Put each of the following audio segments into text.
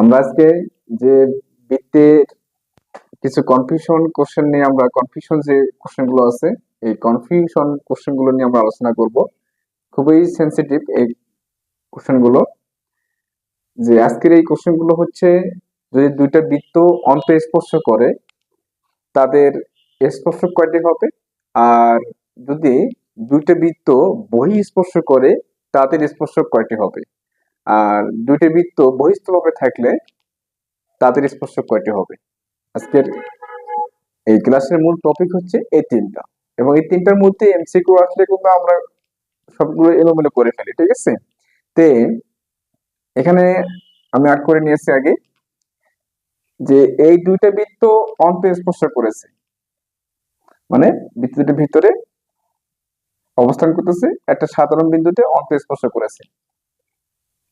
আমরা আজকে যে বৃত্তের কিছু কনফিউশন কোশ্চেন নিয়ে আমরা কনফিউশন যে কোশ্চেন গুলো আছে এই কনফিউশন কোশ্চেন গুলো নিয়ে আমরা আলোচনা করব। খুবই সেনসিটিভ এই কোশ্চেন গুলো। যে আজকের এই কোশ্চেন গুলো হচ্ছে, যদি দুইটা বৃত্ত অন্তঃস্পর্শ করে তাদের স্পর্শক কয়টি হবে, আর যদি দুইটা বৃত্ত বহিঃস্পর্শ করে তাদের স্পর্শক কয়টি হবে, আর দুইটা বৃত্ত বহিস্থভাবে থাকলে তাদের স্পর্শক কয়টি হবে। আজকের এই ক্লাসের মূল টপিক হচ্ছে এই তিনটা, এবং এই তিনটার মধ্যে এমসিকিউ আসলে কিন্তু আমরা সবগুলো এলোমেলো করে ফেলি, ঠিক আছে। তে এখানে আমি আট করে নিয়েছি আগে যে এই দুইটা বৃত্ত অন্তঃস্পর্শ করেছে, মানে বৃত্ত দুটির ভিতরে অবস্থান করতেছে একটা সাধারণ বিন্দুতে অন্তঃস্পর্শ করেছে।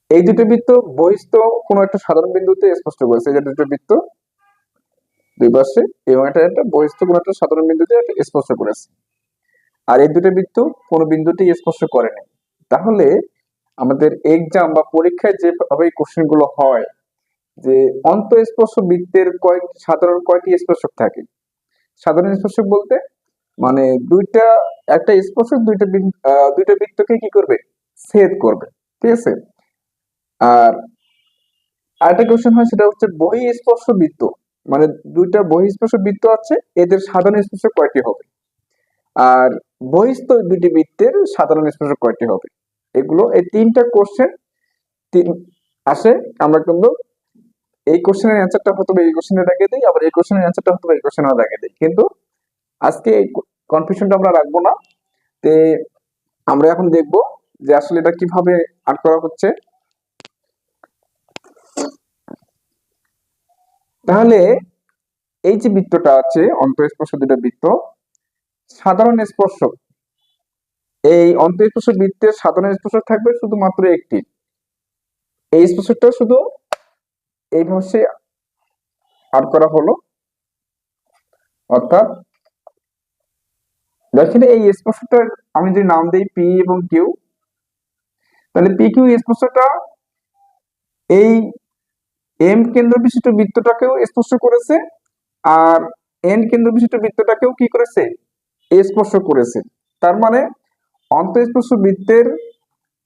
এই দুটো বৃত্ত বহিস্থ কোনো একটা সাধারণ বিন্দুতে স্পর্শ করেছে, এই যে দুটো বৃত্ত দুই পাশে, এবং এটা একটা বহিস্থ কোনো একটা সাধারণ বিন্দুতে স্পর্শ করেছে। আর এই দুটো বৃত্ত কোনো বিন্দুতে স্পর্শ করেনি। তাহলে আমাদের এক্সাম বা পরীক্ষায় যেভাবে কোশ্চেন গুলো হয় যে অন্তঃস্পর্শ বৃত্তের সাধারণ কয়টি স্পর্শক থাকে। সাধারণ স্পর্শক বলতে মানে একটা স্পর্শক দুইটা বৃত্তকে কি করবে, ছেদ করবে, ঠিক আছে। আর আরেকটা কোশ্চেন হয়, সেটা হচ্ছে বহিঃস্পর্শ বৃত্ত, মানে দুইটা বহিঃস্পর্শ বৃত্ত আছে, এদের সাধারণ স্পর্শক কয়টি হবে, আর বহিস্থ দুটি বৃত্তের সাধারণ স্পর্শক কয়টি হবে। এগুলো এই তিনটা কোশ্চেন আসে। আমরা কিন্তু এই কোশ্চেনের অ্যান্সারটা হয়তো এই কোশ্চেনে লাগিয়ে দিই, আবার এই কোশ্চেনের অ্যান্সারটা হয়তো এই কোশ্চেনে লাগিয়ে দিই, কিন্তু আজকে এই কনফিউশনটা আমরা রাখবো না। তে আমরা এখন দেখব যে আসলে এটা কিভাবে আট করা হচ্ছে। তাহলে এই যে বৃত্তটা আছে অন্তঃস্পর্শ দুটো বৃত্ত, সাধারণ স্পর্শক, এই অন্তঃস্পর্শ বৃত্তের সাধারণ স্পর্শক থাকবে শুধুমাত্র একটি। এই স্পর্শকটা শুধু এইভাবে আট করা হলো, অর্থাৎ দেখেন এই স্পর্শকটার আমি যদি নাম দেই পি এবং কিউ, তাহলে পি কিউ স্পর্শকটা এই এম কেন্দ্র বিশিষ্ট বৃত্তটাকেও স্পর্শ করেছে, আর এন কেন্দ্র বিশিষ্ট বৃত্তটাকেও কি করেছে, স্পর্শ করেছে। তার মানে অন্তঃস্পর্শ বৃত্তের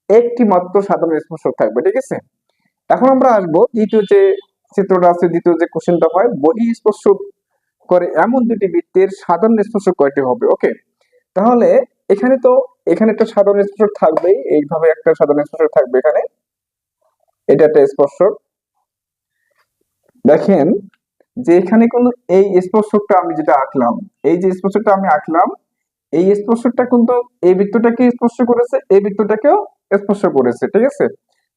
একটি মাত্র সাধারণ স্পর্শক থাকবে, ঠিক আছে। এখন আমরা আসবো দ্বিতীয় যে চিত্রটা আছে, দ্বিতীয় যে কোশ্চেনটা হয়, বহিঃস্পর্শ করে এমন দুটি বৃত্তের সাধারণ স্পর্শক কয়টি হবে। ওকে, তাহলে এখানে একটা সাধারণ স্পর্শক থাকবেই, এইভাবে একটা সাধারণ স্পর্শক থাকবে এখানে, এটা একটা স্পর্শক। দেখেন যে এখানে কোন এই স্পর্শকটা আমি যেটা আঁকলাম, এই যে স্পর্শকটা আমি আঁকলাম, এই স্পর্শকটা কিন্তু এই বৃত্তটাকে স্পর্শ করেছে, এই বৃত্তটাকেও স্পর্শ করেছে, ঠিক আছে।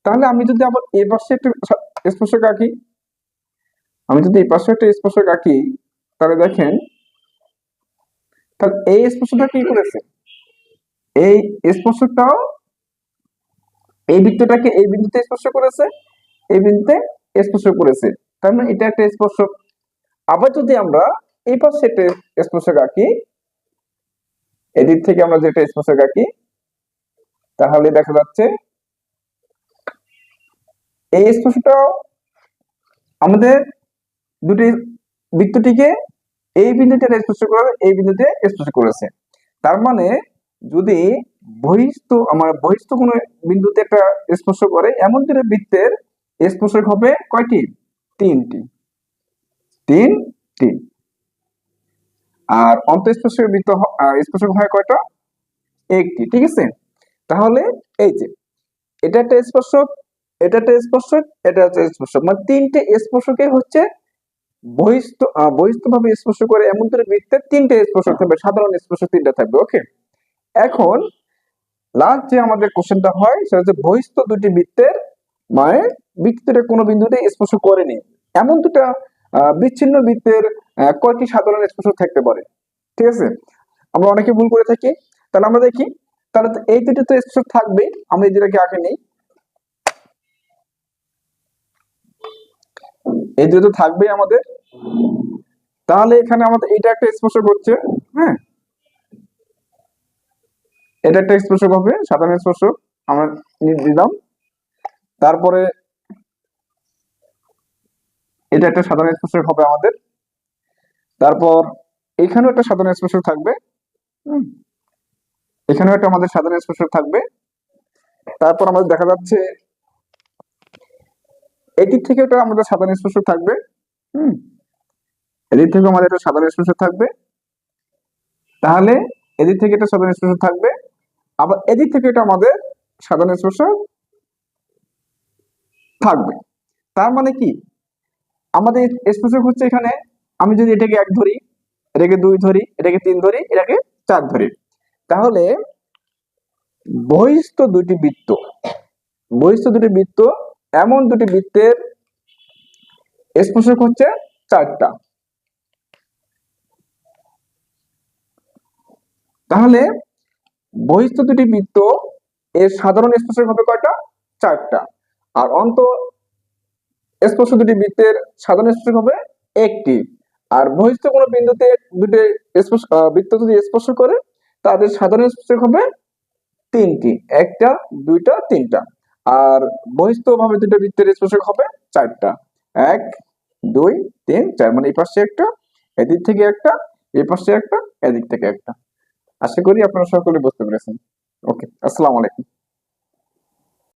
তাহলে আমি যদি আবার এই পাশে একটা স্পর্শক আঁকি, আমি যদি এই পাশে একটা স্পর্শক আঁকি, তাহলে দেখেন তাহলে এই স্পর্শকটা কি করেছে, এই স্পর্শকটাও এই বৃত্তটাকে এই বিন্দুতে স্পর্শ করেছে, এই বিন্দুতে স্পর্শ করেছে। তার মানে এটা একটা স্পর্শক। আবার যদি আমরা এই পাশে একটা স্পর্শক আঁকি, এদিক থেকে আমরা যেটা স্পর্শক আঁকি, তাহলে দেখা যাচ্ছে এই স্পর্শটাও আমাদের দুটি বৃত্তটিকে এই বিন্দুতে স্পর্শ করে এই বিন্দুতে স্পর্শ করেছে। তার মানে যদি বহিস্থ কোনো বিন্দুতে একটা স্পর্শ করে এমন দুটো বৃত্তের স্পর্শক হবে কয়টি, তিনটি, তিনটি। আর অন্তঃস্পর্শক বৃত্ত স্পর্শক হয় কয়টা, একটি, ঠিক আছে। তাহলে এই যে এটা একটা স্পর্শক, এটা একটা স্পর্শক, এটা একটা স্পর্শক, মানে তিনটে স্পর্শকে হচ্ছে বহিস্থ ভাবে স্পর্শ করে এমন দুটো বৃত্তের তিনটে স্পর্শক থাকবে, সাধারণ স্পর্শক তিনটা থাকবে। ওকে, এখন লাস্ট যে আমাদের কোশ্চেনটা হয় সেটা হচ্ছে বহিস্থ দুটি বৃত্তের, মানে বৃত্তটা কোনো বিন্দুতে স্পর্শ করেনি এমন দুটা বিচ্ছিন্ন বৃত্তের কয়টি সাধারণ স্পর্শক থাকতে পারে, ঠিক আছে। আমরা অনেকে ভুল করে থাকি। তাহলে আমরা দেখি, তাহলে এই দুটো তো স্পর্শক থাকবেই, আমরা এই দুটাকে আগে নেই, এই দুটো থাকবেই আমাদের। তাহলে এখানে আমাদের এটা একটা স্পর্শক হচ্ছে, হ্যাঁ, এটা একটা স্পর্শক হবে, সাধারণ স্পর্শক আমরা দিলাম। তারপরে এটা একটা সাধারণ স্পর্শক হবে আমাদের। তারপর এখানেও একটা সাধারণ স্পর্শক থাকবে। হুম, এখানেও একটা আমাদের সাধারণ স্পর্শক থাকবে। তারপর আমাদের দেখা যাচ্ছে এদিক থেকে একটা আমাদের সাধারণ স্পর্শক থাকবে। হুম, এদিক থেকে আমাদের একটা সাধারণ স্পর্শক থাকবে। তাহলে এদিক থেকে একটা সাধারণ স্পর্শক থাকবে, আবার এদিক থেকে এটা আমাদের সাধারণ স্পর্শক থাকবে। তার মানে কি, আমাদের স্পর্শক হচ্ছে এখানে, আমি যদি এটাকে 1 ধরি, এটাকে 2 ধরি, এটাকে 3 ধরি, এটাকে 4 ধরি, তাহলে বহিস্থ দুটি বৃত্ত, বহিস্থ দুটি বৃত্ত, এমন দুটি বৃত্তের স্পর্শক হচ্ছে 4টা। তাহলে বহিস্থ দুটি বৃত্ত এর সাধারণ স্পর্শক হবে কয়টা? 4টা। আর অন্ত স্পর্শ দুটি বৃত্তের সাধারণ স্পর্শক হবে 1টি। আর বহিস্থ কোনো বিন্দুতে দুটি বৃত্ত যদি স্পর্শ করে তাদের সাধারণ স্পর্শক হবে 3টি, 1টা, 2টা, 3টা। আর বহিস্থ ভাবে দুটো বৃত্তের স্পর্শক হবে 4টা, 1, 2, 3, 4। মানে এই পাশে একটা, এদিক থেকে একটা, এই পাশে একটা, এদিক থেকে একটা। আশা করি আপনারা সকলে বুঝতে পেরেছেন। ওকে, আসসালামু আলাইকুম।